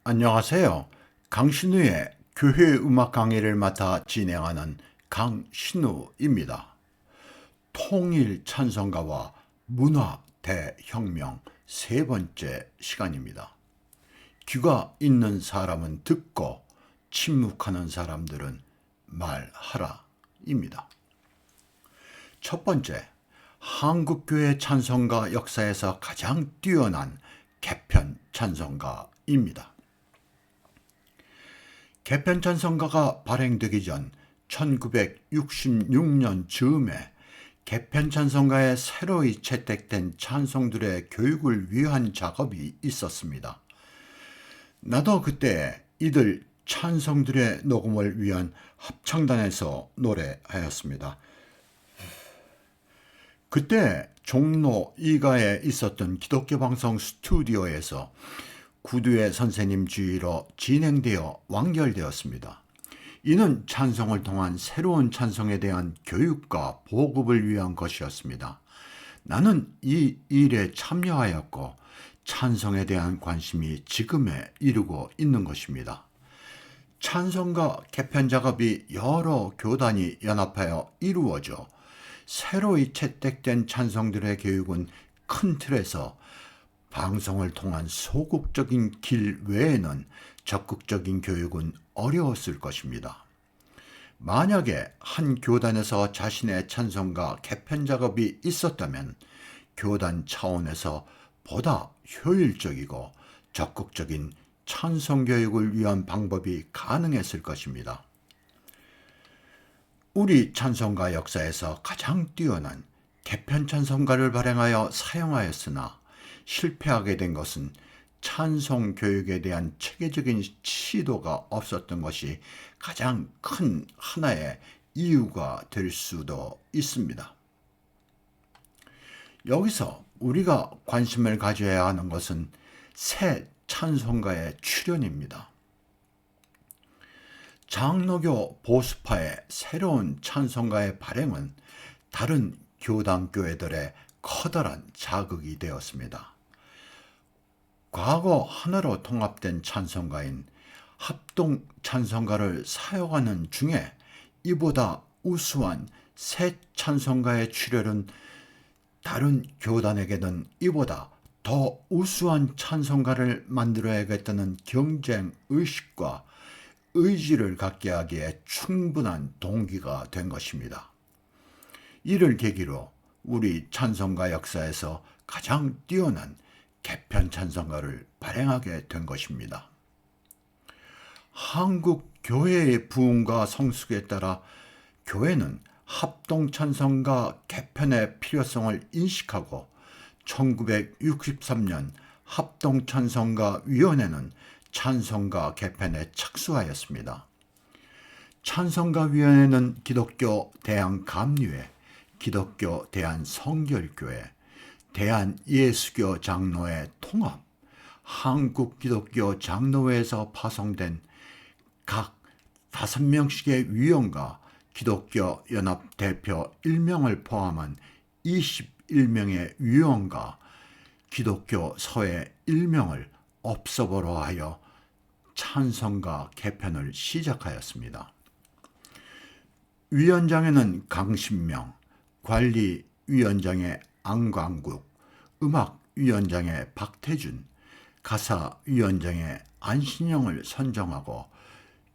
안녕하세요. 강신우의 교회 음악 강의를 맡아 진행하는 강신우입니다. 통일 찬송가와 문화 대혁명 세 번째 시간입니다. 귀가 있는 사람은 듣고 침묵하는 사람들은 말하라입니다. 첫 번째, 한국교회 찬송가 역사에서 가장 뛰어난 개편 찬송가입니다. 개편 찬송가가 발행되기 전 1966년 즈음에 개편 찬송가에 새로이 채택된 찬송들의 교육을 위한 작업이 있었습니다. 나도 그때 이들 찬송들의 녹음을 위한 합창단에서 노래하였습니다. 그때 종로 2가에 있었던 기독교 방송 스튜디오에서 구두의 선생님 주의로 진행되어 완결되었습니다. 이는 찬송을 통한 새로운 찬송에 대한 교육과 보급을 위한 것이었습니다. 나는 이 일에 참여하였고 찬송에 대한 관심이 지금에 이르고 있는 것입니다. 찬송가 개편 작업이 여러 교단이 연합하여 이루어져 새로이 채택된 찬송들의 교육은 큰 틀에서 방송을 통한 소극적인 길 외에는 적극적인 교육은 어려웠을 것입니다. 만약에 한 교단에서 자신의 찬송가 개편 작업이 있었다면 교단 차원에서 보다 효율적이고 적극적인 찬송 교육을 위한 방법이 가능했을 것입니다. 우리 찬송가 역사에서 가장 뛰어난 개편 찬송가를 발행하여 사용하였으나 실패하게 된 것은 찬송 교육에 대한 체계적인 시도가 없었던 것이 가장 큰 하나의 이유가 될 수도 있습니다. 여기서 우리가 관심을 가져야 하는 것은 새 찬송가의 출현입니다. 장로교 보수파의 새로운 찬송가의 발행은 다른 교단 교회들의 커다란 자극이 되었습니다. 과거 하나로 통합된 찬송가인 합동 찬송가를 사용하는 중에 이보다 우수한 새 찬송가의 출현은 다른 교단에게는 이보다 더 우수한 찬송가를 만들어야겠다는 경쟁 의식과 의지를 갖게 하기에 충분한 동기가 된 것입니다. 이를 계기로 우리 찬송가 역사에서 가장 뛰어난 개편 찬송가를 발행하게 된 것입니다. 한국 교회의 부흥과 성숙에 따라 교회는 합동 찬송가 개편의 필요성을 인식하고 1963년 합동 찬송가 위원회는 찬송가 개편에 착수하였습니다. 찬송가 위원회는 기독교 대한감리회, 기독교 대한성결교회, 대한예수교 장로회 통합, 한국기독교 장로회에서 파송된 각 5명씩의 위원과 기독교 연합 대표 1명을 포함한 21명의 위원과 기독교 서회 1명을 업소보로 하여 찬송가 개편을 시작하였습니다. 위원장에는 강신명, 관리위원장의 안광국, 음악위원장의 박태준, 가사위원장의 안신영을 선정하고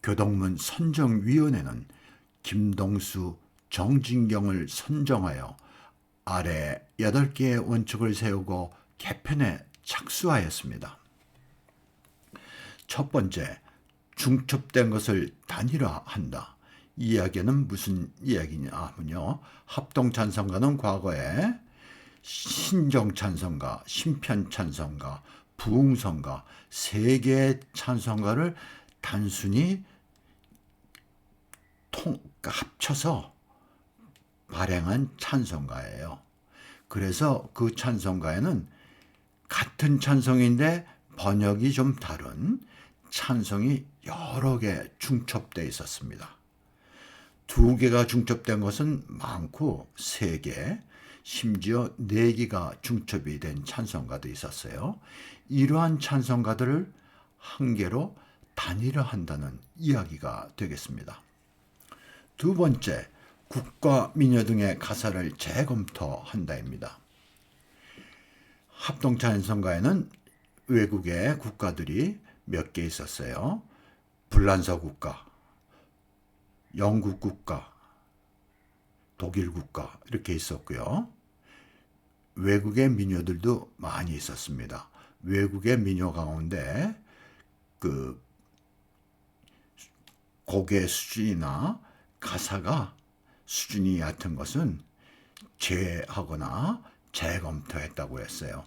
교동문 선정위원회는 김동수, 정진경을 선정하여 아래 8개의 원칙을 세우고 개편에 착수하였습니다. 첫 번째, 중첩된 것을 단일화한다. 이 이야기는 무슨 이야기냐면요. 합동찬송가는 과거에 신정찬송가, 신편찬송가, 부흥성가 세 개의 찬송가를 단순히 합쳐서 발행한 찬송가예요. 그래서 그 찬송가에는 같은 찬송인데 번역이 좀 다른 찬송이 여러 개 중첩되어 있었습니다. 2개가 중첩된 것은 많고 3개, 심지어 4개가 중첩이 된 찬송가도 있었어요. 이러한 찬송가들을 한 개로 단일화 한다는 이야기가 되겠습니다. 두 번째, 국가 민요 등의 가사를 재검토한다입니다. 합동찬송가에는 외국의 국가들이 몇 개 있었어요. 불란서 국가, 영국 국가, 독일 국가 이렇게 있었고요. 외국의 민요들도 많이 있었습니다. 외국의 민요 가운데 그 곡의 수준이나 가사가 수준이 얕은 것은 제외하거나 재검토했다고 했어요.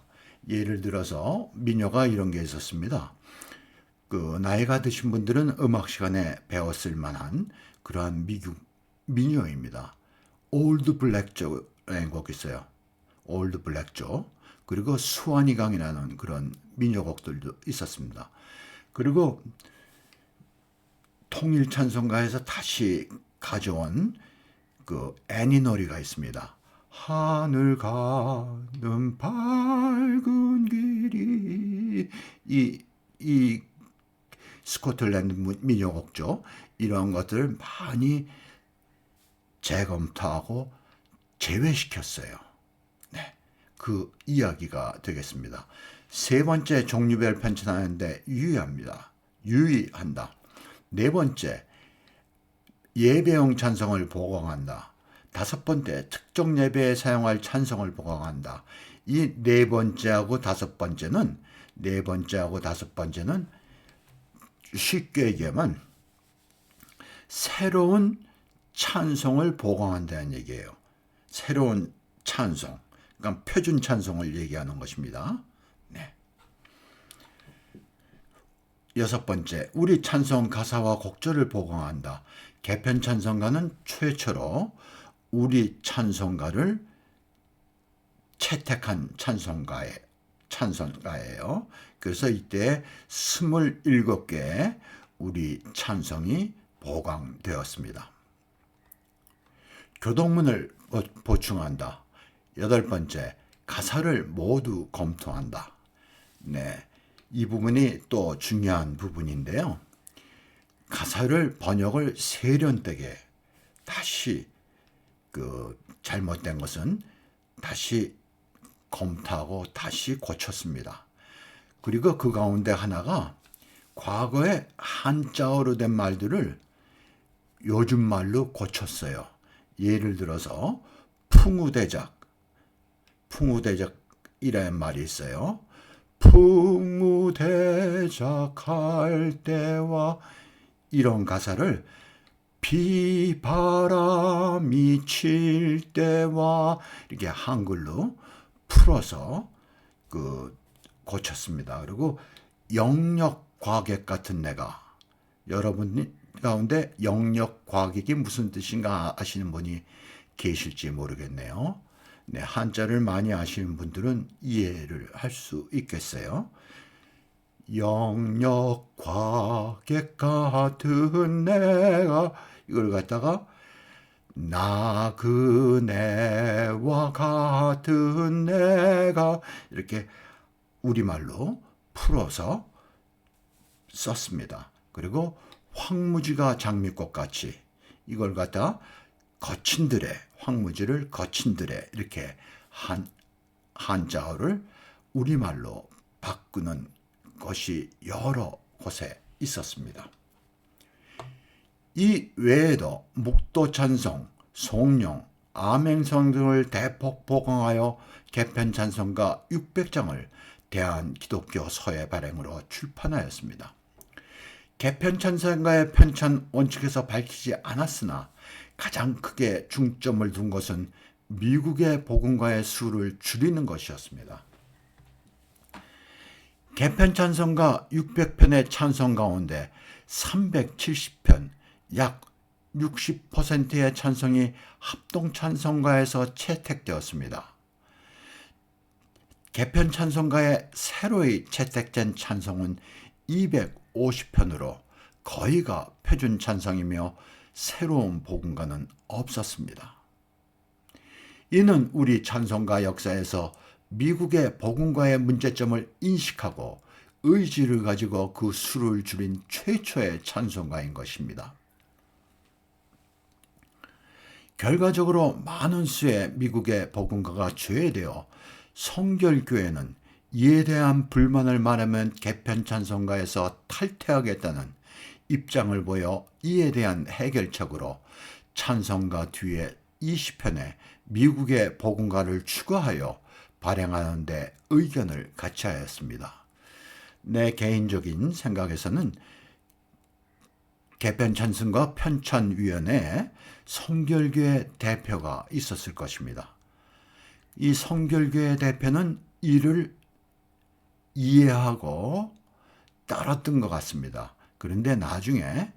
예를 들어서 민요가 이런 게 있었습니다. 그 나이가 드신 분들은 음악 시간에 배웠을 만한 그러한 미국 민요입니다. 올드 블랙조라는 곡이 있어요. 올드 블랙조. 그리고 수완이강이라는 그런 민요곡들도 있었습니다. 그리고 통일 찬송가에서 다시 가져온 그 애니놀이가 있습니다. 하늘 가는 밝은 길이 이 스코틀랜드 민요곡죠. 이런 것들을 많이 재검토하고 제외시켰어요. 네, 그 이야기가 되겠습니다. 세 번째, 종류별 편찬하는데 유의한다. 네 번째, 예배용 찬송을 보강한다. 다섯 번째, 특정 예배에 사용할 찬송을 보강한다. 이 네 번째하고 다섯 번째는 쉽게 얘기하면 새로운 찬송을 보강한다는 얘기예요. 새로운 찬송, 그러니까 표준 찬송을 얘기하는 것입니다. 네. 여섯 번째, 우리 찬송 가사와 곡절을 보강한다. 개편 찬송가는 최초로 우리 찬송가를 채택한 찬송가예요. 그래서 이때 27개의 우리 찬송이 보강되었습니다. 교동문을 보충한다. 여덟 번째, 가사를 모두 검토한다. 네, 이 부분이 또 중요한 부분인데요. 가사를 번역을 세련되게 다시 잘못된 것은 다시 검토하고 다시 고쳤습니다. 그리고 그 가운데 하나가 과거에 한자어로 된 말들을 요즘 말로 고쳤어요. 예를 들어서 풍우대작이라는 말이 있어요. 풍우대작할 때와 이런 가사를 비바람이 칠 때와 이렇게 한글로 풀어서 고쳤습니다. 그리고 영역과객 같은 내가, 여러분 가운데 영역과객이 무슨 뜻인가 아시는 분이 계실지 모르겠네요. 네, 한자를 많이 아시는 분들은 이해를 할 수 있겠어요. 영역과객 같은 내가, 이걸 갖다가 나 그네와 같은 내가 이렇게 우리말로 풀어서 썼습니다. 그리고 황무지가 장미꽃같이, 이걸 갖다 황무지를 거친들의 이렇게 한자어를 우리말로 바꾸는 것이 여러 곳에 있었습니다. 이 외에도 묵도찬송, 송룡, 암행성 등을 대폭 보강하여 개편 찬송가 600장을 대한기독교 서예 발행으로 출판하였습니다. 개편 찬송가의 편찬 원칙에서 밝히지 않았으나 가장 크게 중점을 둔 것은 미국의 복음가의 수를 줄이는 것이었습니다. 개편 찬송가 600편의 찬송 가운데 370편, 약 60%의 찬송이 합동 찬송가에서 채택되었습니다. 개편 찬송가에 새로이 채택된 찬송은 250편으로 거의가 표준 찬송이며 새로운 복음가는 없었습니다. 이는 우리 찬송가 역사에서 미국의 복음가의 문제점을 인식하고 의지를 가지고 그 수를 줄인 최초의 찬송가인 것입니다. 결과적으로 많은 수의 미국의 복음가가 제외되어 성결교회는 이에 대한 불만을 말하면 개편 찬송가에서 탈퇴하겠다는 입장을 보여 이에 대한 해결책으로 찬송가 뒤에 20편의 미국의 복음가를 추가하여 발행하는 데 의견을 같이 하였습니다. 내 개인적인 생각에서는 개편 찬송가 편찬위원회에 성결교회 대표가 있었을 것입니다. 이 성결교회 대표는 이를 이해하고 따랐던 것 같습니다. 그런데 나중에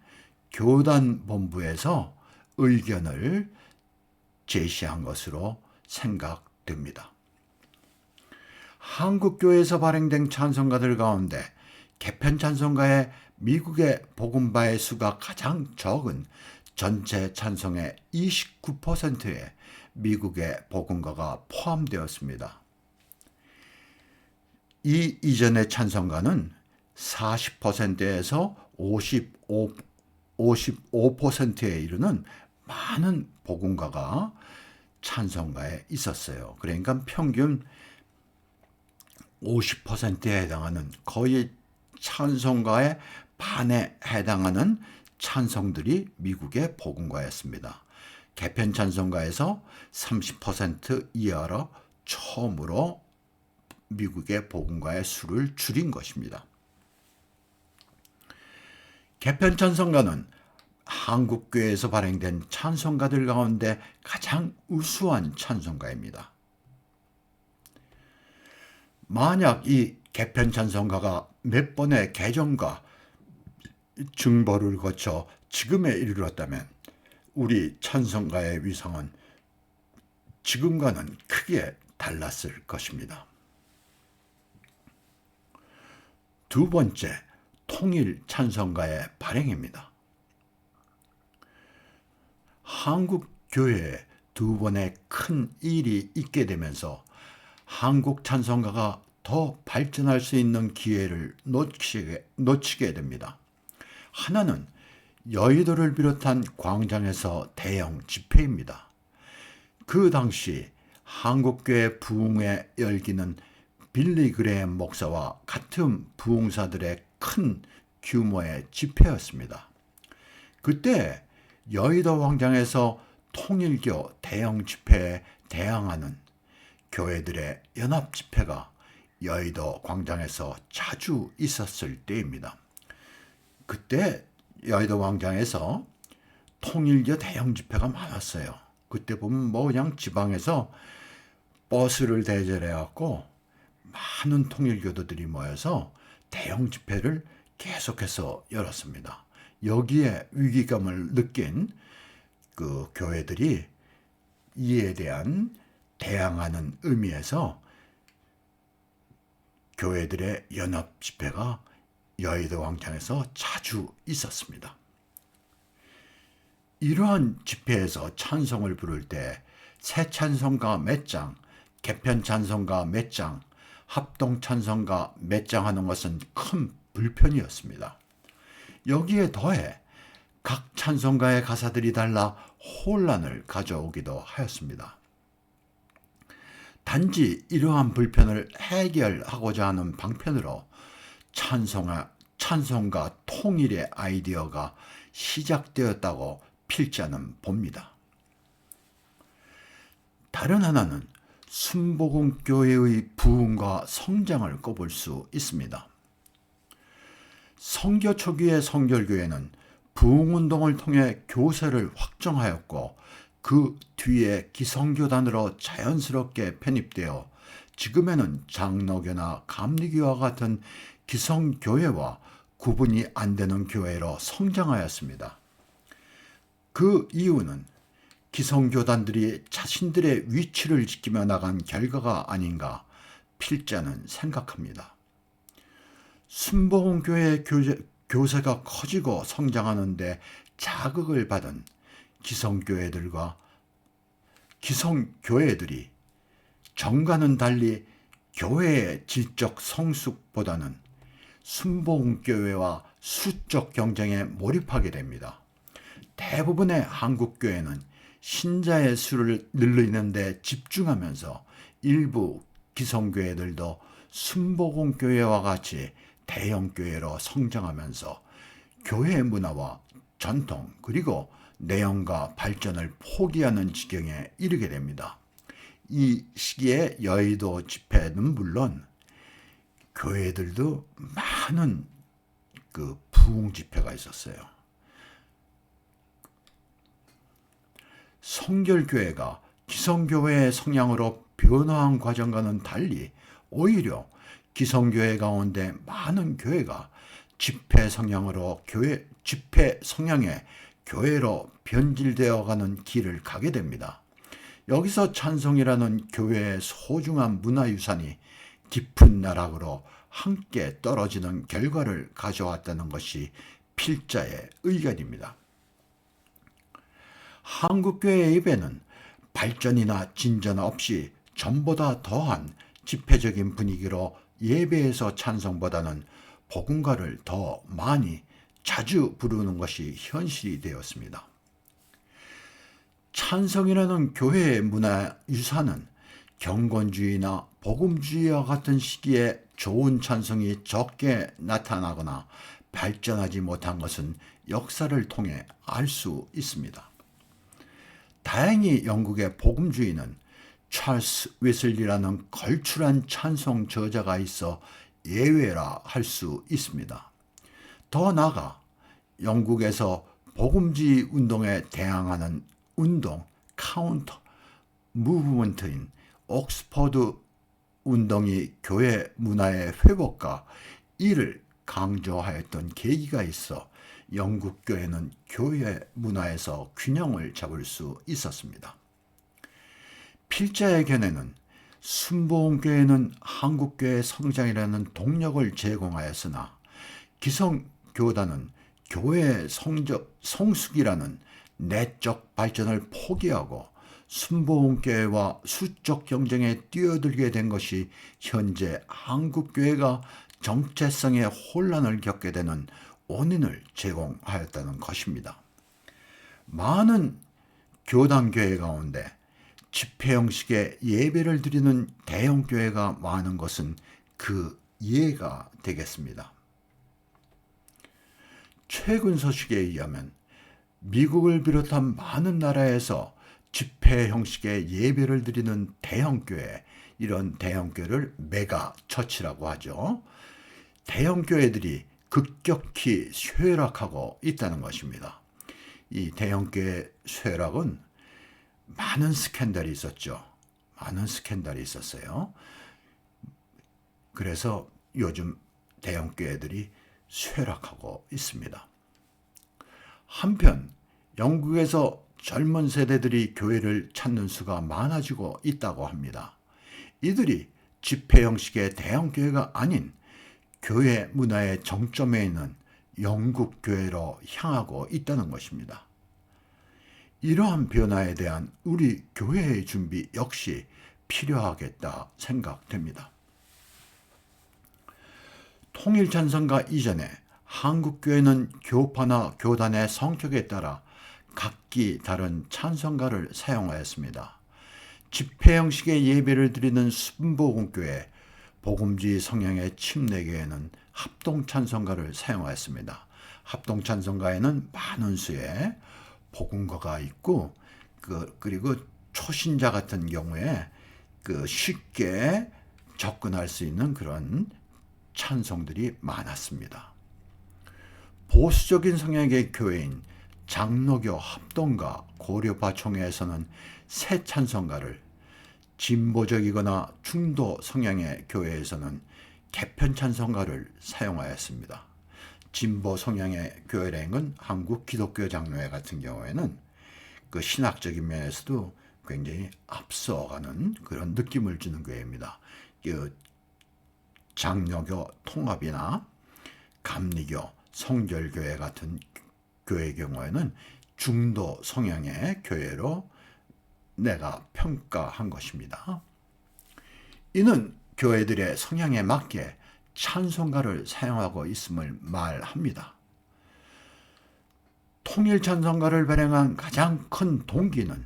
교단 본부에서 의견을 제시한 것으로 생각됩니다. 한국교회에서 발행된 찬송가들 가운데 개편 찬송가의 미국의 복음바의 수가 가장 적은 전체 찬송의 29%에 미국의 복음가가 포함되었습니다. 이 이전의 찬송가는 40%에서 55%에 이르는 많은 복음가가 찬송가에 있었어요. 그러니까 평균 50%에 해당하는, 거의 찬송가의 반에 해당하는 찬송들이 미국의 복음가였습니다. 개편 찬송가에서 30% 이하로 처음으로 미국의 복음가의 수를 줄인 것입니다. 개편 찬송가는 한국교회에서 발행된 찬송가들 가운데 가장 우수한 찬송가입니다. 만약 이 개편 찬송가가 몇 번의 개정과 증벌을 거쳐 지금에 이르렀다면 우리 찬송가의 위상은 지금과는 크게 달랐을 것입니다. 두 번째, 통일 찬송가의 발행입니다. 한국 교회에 두 번의 큰 일이 있게 되면서 한국 찬송가가 더 발전할 수 있는 기회를 놓치게 됩니다. 하나는 여의도를 비롯한 광장에서 대형 집회입니다. 그 당시 한국교회 부흥의 열기는 빌리 그레엄 목사와 같은 부흥사들의 큰 규모의 집회였습니다. 그때 여의도 광장에서 통일교 대형 집회에 대항하는 교회들의 연합 집회가 여의도 광장에서 자주 있었을 때입니다. 그때 여의도 광장에서 통일교 대형 집회가 많았어요. 그때 보면 그냥 지방에서 버스를 대절해 갖고 많은 통일교도들이 모여서 대형 집회를 계속해서 열었습니다. 여기에 위기감을 느낀 그 교회들이 이에 대한 대항하는 의미에서 교회들의 연합 집회가 여의도 광장에서 자주 있었습니다. 이러한 집회에서 찬송을 부를 때 새 찬송가 몇 장, 개편 찬송가 몇 장, 합동 찬송가 몇 장 하는 것은 큰 불편이었습니다. 여기에 더해 각 찬송가의 가사들이 달라 혼란을 가져오기도 하였습니다. 단지 이러한 불편을 해결하고자 하는 방편으로 찬송가 통일의 아이디어가 시작되었다고 필자는 봅니다. 다른 하나는 순복음교회의 부흥과 성장을 꼽을 수 있습니다. 성교 초기의 성결교회는 부흥운동을 통해 교세를 확정하였고 그 뒤에 기성교단으로 자연스럽게 편입되어 지금에는 장로교나 감리교와 같은 기성교회와 구분이 안 되는 교회로 성장하였습니다. 그 이유는 기성교단들이 자신들의 위치를 지키며 나간 결과가 아닌가 필자는 생각합니다. 순복음교회의 교세가 커지고 성장하는데 자극을 받은 기성교회들이 정과는 달리 교회의 질적 성숙보다는 순복음교회와 수적 경쟁에 몰입하게 됩니다. 대부분의 한국교회는 신자의 수를 늘리는 데 집중하면서 일부 기성교회들도 순복음교회와 같이 대형교회로 성장하면서 교회 문화와 전통 그리고 내용과 발전을 포기하는 지경에 이르게 됩니다. 이 시기에 여의도 집회는 물론 교회들도 많은 부흥 집회가 있었어요. 성결교회가 기성교회의 성향으로 변화한 과정과는 달리 오히려 기성교회 가운데 많은 교회가 집회 성향의 교회로 변질되어가는 길을 가게 됩니다. 여기서 찬송이라는 교회의 소중한 문화유산이 깊은 나락으로 함께 떨어지는 결과를 가져왔다는 것이 필자의 의견입니다. 한국교회의 예배는 발전이나 진전 없이 전보다 더한 집회적인 분위기로 예배에서 찬송보다는 복음가를 더 많이 자주 부르는 것이 현실이 되었습니다. 찬송이라는 교회의 문화유산은 경건주의나 복음주의와 같은 시기에 좋은 찬송이 적게 나타나거나 발전하지 못한 것은 역사를 통해 알 수 있습니다. 다행히 영국의 복음주의는 찰스 웨슬리라는 걸출한 찬송 저자가 있어 예외라 할 수 있습니다. 더 나아가 영국에서 복음주의 운동에 대항하는 운동 카운터 무브먼트인 옥스퍼드 운동이 교회 문화의 회복과 이를 강조하였던 계기가 있어 영국 교회는 교회 문화에서 균형을 잡을 수 있었습니다. 필자의 견해는 순복음교회는 한국교회의 성장이라는 동력을 제공하였으나 기성교단은 교회의 성숙이라는 내적 발전을 포기하고 순복음교회와 수적 경쟁에 뛰어들게 된 것이 현재 한국교회가 정체성의 혼란을 겪게 되는 원인을 제공하였다는 것입니다. 많은 교단교회 가운데 집회 형식의 예배를 드리는 대형교회가 많은 것은 그 이해가 되겠습니다. 최근 소식에 의하면 미국을 비롯한 많은 나라에서 집회 형식의 예배를 드리는 대형교회, 이런 대형교회를 메가처치라고 하죠. 대형교회들이 급격히 쇠락하고 있다는 것입니다. 이 대형교회 쇠락은 많은 스캔들이 있었죠. 많은 스캔들이 있었어요. 그래서 요즘 대형교회들이 쇠락하고 있습니다. 한편 영국에서 젊은 세대들이 교회를 찾는 수가 많아지고 있다고 합니다. 이들이 집회 형식의 대형교회가 아닌 교회 문화의 정점에 있는 영국 교회로 향하고 있다는 것입니다. 이러한 변화에 대한 우리 교회의 준비 역시 필요하겠다 생각됩니다. 통일찬송가 이전에 한국교회는 교파나 교단의 성격에 따라 각기 다른 찬송가를 사용하였습니다. 집회 형식의 예배를 드리는 순복음교회, 복음주의 성향의 침례교회는 합동찬송가를 사용하였습니다. 합동찬송가에는 많은 수의 복음가가 있고 그리고 초신자 같은 경우에 쉽게 접근할 수 있는 그런 찬송들이 많았습니다. 보수적인 성향의 교회인 장로교 합동가 고려파 총회에서는 새 찬송가를, 진보적이거나 중도 성향의 교회에서는 개편 찬송가를 사용하였습니다. 진보 성향의 교회라는 건 한국 기독교 장로회 같은 경우에는 그 신학적인 면에서도 굉장히 앞서가는 그런 느낌을 주는 교회입니다. 장로교 통합이나 감리교, 성결교회 같은 교회의 경우에는 중도 성향의 교회로 내가 평가한 것입니다. 이는 교회들의 성향에 맞게 찬송가를 사용하고 있음을 말합니다. 통일 찬송가를 발행한 가장 큰 동기는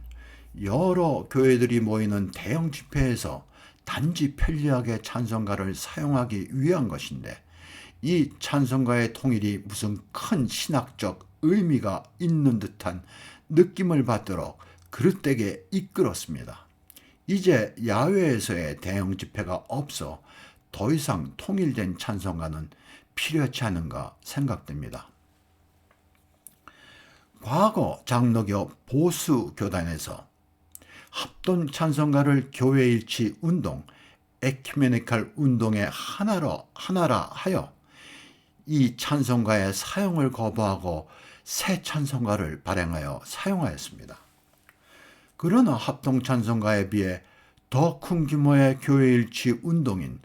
여러 교회들이 모이는 대형 집회에서 단지 편리하게 찬송가를 사용하기 위한 것인데, 이 찬송가의 통일이 무슨 큰 신학적 의미가 있는 듯한 느낌을 받도록 그릇되게 이끌었습니다. 이제 야외에서의 대형 집회가 없어 더 이상 통일된 찬송가는 필요치 않은가 생각됩니다. 과거 장로교 보수 교단에서 합동 찬송가를 교회일치 운동, 에큐메니컬 운동의 하나라 하여 이 찬송가의 사용을 거부하고 새 찬송가를 발행하여 사용하였습니다. 그러나 합동 찬송가에 비해 더 큰 규모의 교회일치 운동인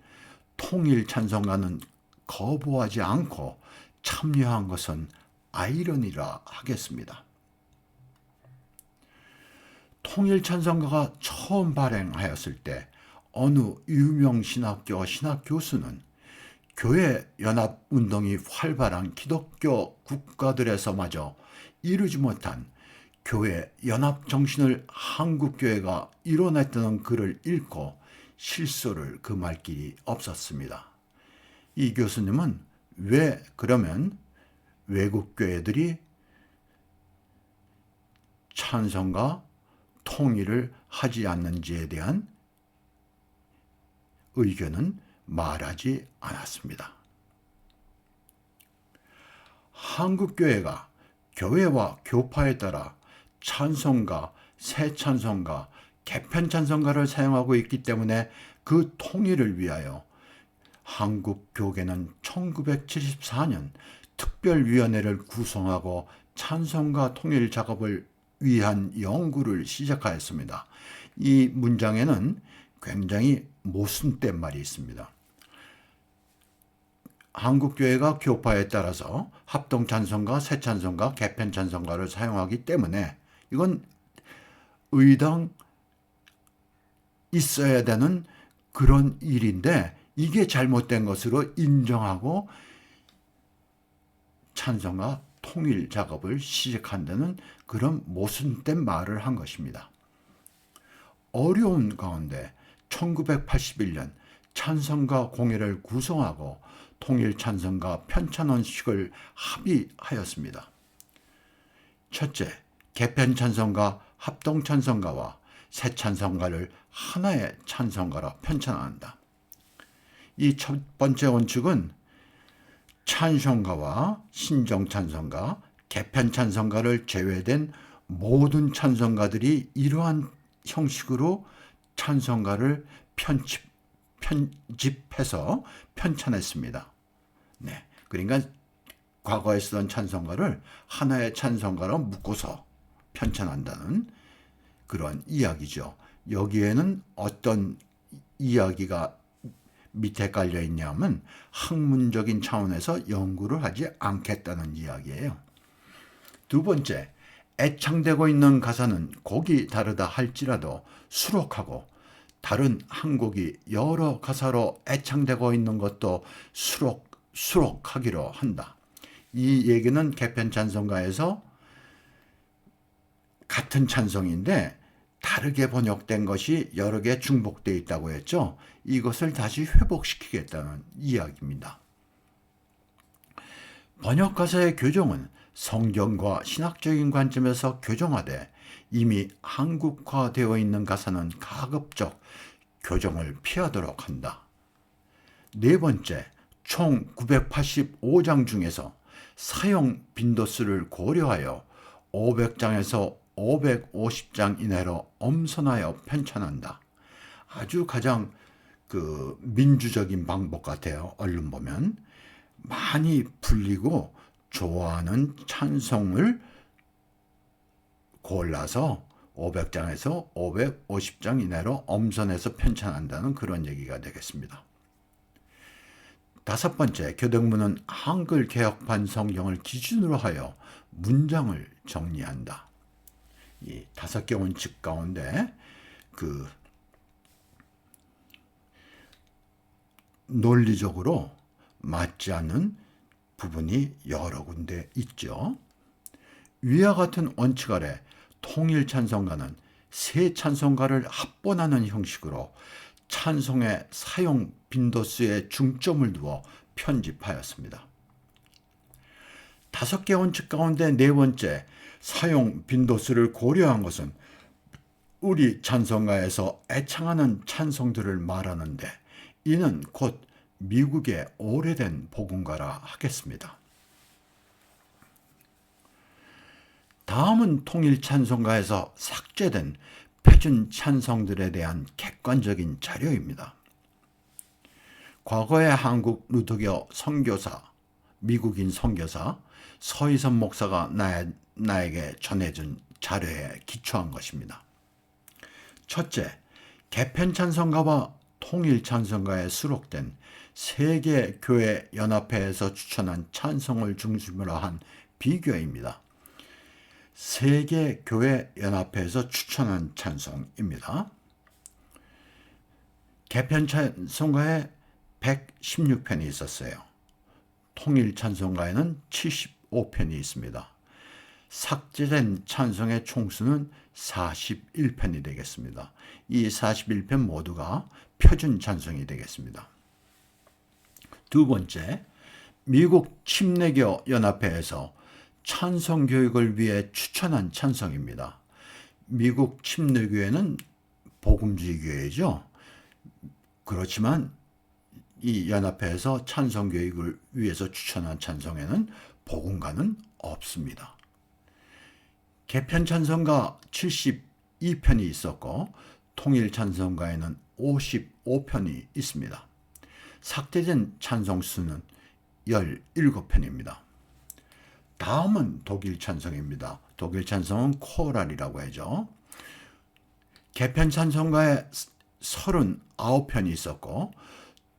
통일 찬송가는 거부하지 않고 참여한 것은 아이러니라 하겠습니다. 통일 찬송가가 처음 발행하였을 때 어느 유명 신학교 신학교수는 교회 연합 운동이 활발한 기독교 국가들에서마저 이루지 못한 교회 연합 정신을 한국교회가 이뤄냈다는 글을 읽고 실소를 금할 길이 없었습니다. 이 교수님은 왜 그러면 외국 교회들이 찬송가 통일을 하지 않는지에 대한 의견은 말하지 않았습니다. 한국교회가 교회와 교파에 따라 찬송가, 새 찬송가, 개편 찬송가를 사용하고 있기 때문에 그 통일을 위하여 한국교계는 1974년 특별위원회를 구성하고 찬송가 통일 작업을 위한 연구를 시작하였습니다. 이 문장에는 굉장히 모순된 말이 있습니다. 한국교회가 교파에 따라서 합동 찬송가, 새 찬송가, 개편 찬송가를 사용하기 때문에 이건 의당 있어야 되는 그런 일인데, 이게 잘못된 것으로 인정하고 찬송가 통일 작업을 시작한다는 그런 모순된 말을 한 것입니다. 어려운 가운데 1981년 찬송가 공회를 구성하고 통일 찬송가 편찬원식을 합의하였습니다. 첫째, 개편 찬송가, 합동 찬송가와 새 찬송가를 하나의 찬송가로 편찬한다. 이 첫 번째 원칙은 찬송가와 신정 찬송가, 개편 찬송가를 제외된 모든 찬송가들이 이러한 형식으로 찬송가를 편집해서 편찬했습니다. 네, 그러니까 과거에 쓰던 찬송가를 하나의 찬송가로 묶어서 편찬한다는 그런 이야기죠. 여기에는 어떤 이야기가 밑에 깔려 있냐면 학문적인 차원에서 연구를 하지 않겠다는 이야기예요. 두 번째, 애창되고 있는 가사는 곡이 다르다 할지라도 수록하고 다른 한 곡이 여러 가사로 애창되고 있는 것도 수록하기로 한다. 이 얘기는 개편 찬송가에서 같은 찬송인데 다르게 번역된 것이 여러 개 중복되어 있다고 했죠. 이것을 다시 회복시키겠다는 이야기입니다. 번역 가사의 교정은 성경과 신학적인 관점에서 교정하되 이미 한국화되어 있는 가사는 가급적 교정을 피하도록 한다. 네 번째, 총 985장 중에서 사용 빈도수를 고려하여 500장에서 550장 이내로 엄선하여 편찬한다. 아주 가장 민주적인 방법 같아요. 얼른 보면 많이 불리고 좋아하는 찬송을 골라서 500장에서 550장 이내로 엄선해서 편찬한다는 그런 얘기가 되겠습니다. 다섯 번째, 교동문은 한글 개혁판 성경을 기준으로 하여 문장을 정리한다. 이 5개 원칙 가운데 논리적으로 맞지 않는 부분이 여러 군데 있죠. 위와 같은 원칙 아래 통일 찬송가는 세 찬송가를 합본하는 형식으로 찬송의 사용 빈도수에 중점을 두어 편집하였습니다. 5개 원칙 가운데 네 번째, 사용 빈도수를 고려한 것은 우리 찬송가에서 애창하는 찬송들을 말하는데, 이는 곧 미국의 오래된 복음가라 하겠습니다. 다음은 통일 찬송가에서 삭제된 표준 찬송들에 대한 객관적인 자료입니다. 과거의 한국 루터교 선교사, 미국인 선교사 서희선 목사가 나에게 전해준 자료에 기초한 것입니다. 첫째, 개편 찬송가와 통일 찬송가에 수록된 세계교회연합회에서 추천한 찬송을 중심으로 한 비교입니다. 세계교회연합회에서 추천한 찬송입니다. 개편 찬송가에 116편이 있었어요. 통일 찬송가에는 75편이 있습니다. 삭제된 찬송의 총수는 41편이 되겠습니다. 이 41편 모두가 표준 찬송이 되겠습니다. 두 번째, 미국 침례교 연합회에서 찬송 교육을 위해 추천한 찬송입니다. 미국 침례교회는 복음주의 교회죠. 그렇지만 이 연합회에서 찬송 교육을 위해서 추천한 찬송에는 복음가는 없습니다. 개편 찬송가 72편이 있었고 통일 찬송가에는 55편이 있습니다. 삭제된 찬송 수는 17편입니다. 다음은 독일 찬송입니다. 독일 찬송은 코랄이라고 하죠. 개편 찬송가에 39편이 있었고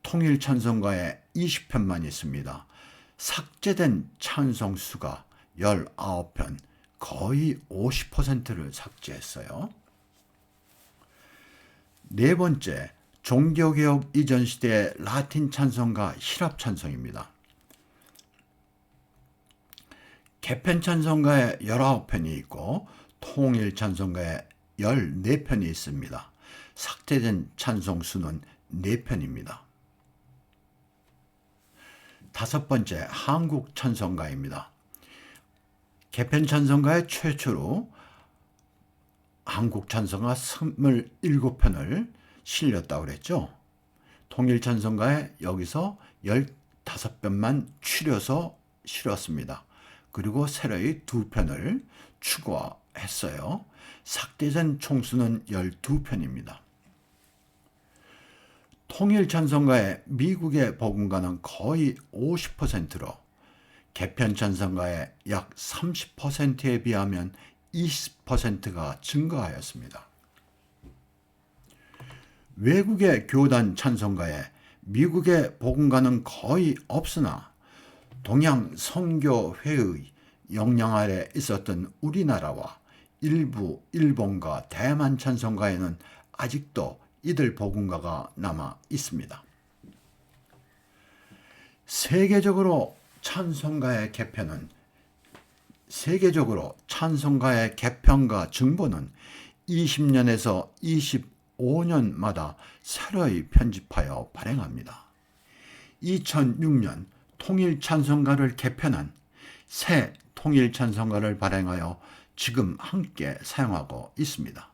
통일 찬송가에 20편만 있습니다. 삭제된 찬송 수가 19편, 거의 50%를 삭제했어요. 네 번째, 종교개혁 이전 시대의 라틴 찬송가 히랍 찬송입니다. 개편 찬송가에 19편이 있고 통일 찬송가에 14편이 있습니다. 삭제된 찬송 수는 4편입니다. 다섯 번째, 한국 찬송가입니다. 개편 찬송가에 최초로 한국 찬송가 27편을 실렸다고 그랬죠. 통일 찬송가에 여기서 15편만 추려서 실었습니다. 그리고 새로이 2편을 추가했어요. 삭제된 총수는 12편입니다. 통일 찬송가의 미국의 복음가는 거의 50%로 개편 찬송가의 약 30%에 비하면 20%가 증가하였습니다. 외국의 교단 찬송가에 미국의 복음가는 거의 없으나 동양 선교회의 영향 아래 있었던 우리나라와 일부 일본과 대만 찬송가에는 아직도 이들 복음가가 남아 있습니다. 세계적으로 찬송가의 개편과 증본은 20년에서 25년마다 새로이 편집하여 발행합니다. 2006년 통일 찬송가를 개편한 새 통일 찬송가를 발행하여 지금 함께 사용하고 있습니다.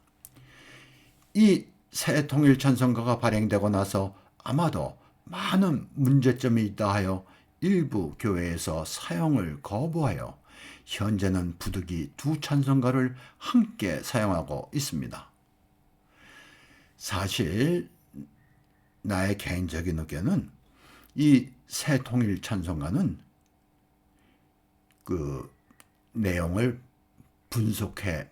이 새 통일 찬송가가 발행되고 나서 아마도 많은 문제점이 있다 하여 일부 교회에서 사용을 거부하여 현재는 부득이 두 찬송가를 함께 사용하고 있습니다. 사실 나의 개인적인 의견은 이 새 통일 찬송가는 그 내용을 분석해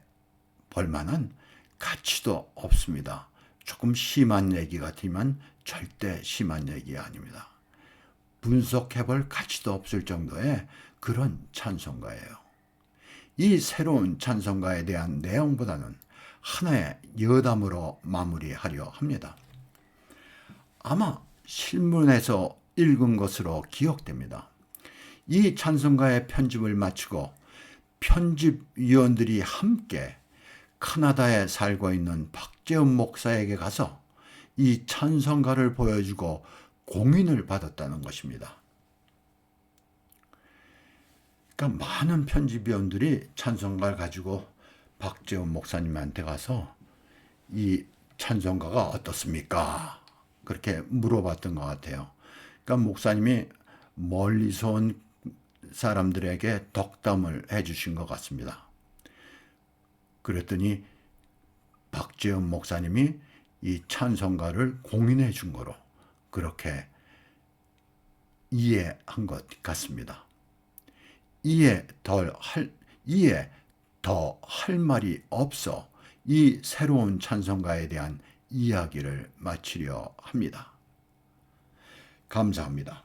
볼 만한 가치도 없습니다. 조금 심한 얘기 같지만 절대 심한 얘기 아닙니다. 분석해 볼 가치도 없을 정도의 그런 찬송가예요. 이 새로운 찬송가에 대한 내용보다는 하나의 여담으로 마무리하려 합니다. 아마 신문에서 읽은 것으로 기억됩니다. 이 찬송가의 편집을 마치고 편집위원들이 함께 캐나다에 살고 있는 박재훈 목사에게 가서 이 찬송가를 보여주고 공인을 받았다는 것입니다. 그러니까 많은 편집위원들이 찬송가를 가지고 박재훈 목사님한테 가서 이 찬송가가 어떻습니까? 그렇게 물어봤던 것 같아요. 그러니까 목사님이 멀리서 온 사람들에게 덕담을 해주신 것 같습니다. 그랬더니 박재훈 목사님이 이 찬송가를 공인해 준 거로 그렇게 이해한 것 같습니다. 이에 더 할 말이 없어 이 새로운 찬송가에 대한 이야기를 마치려 합니다. 감사합니다.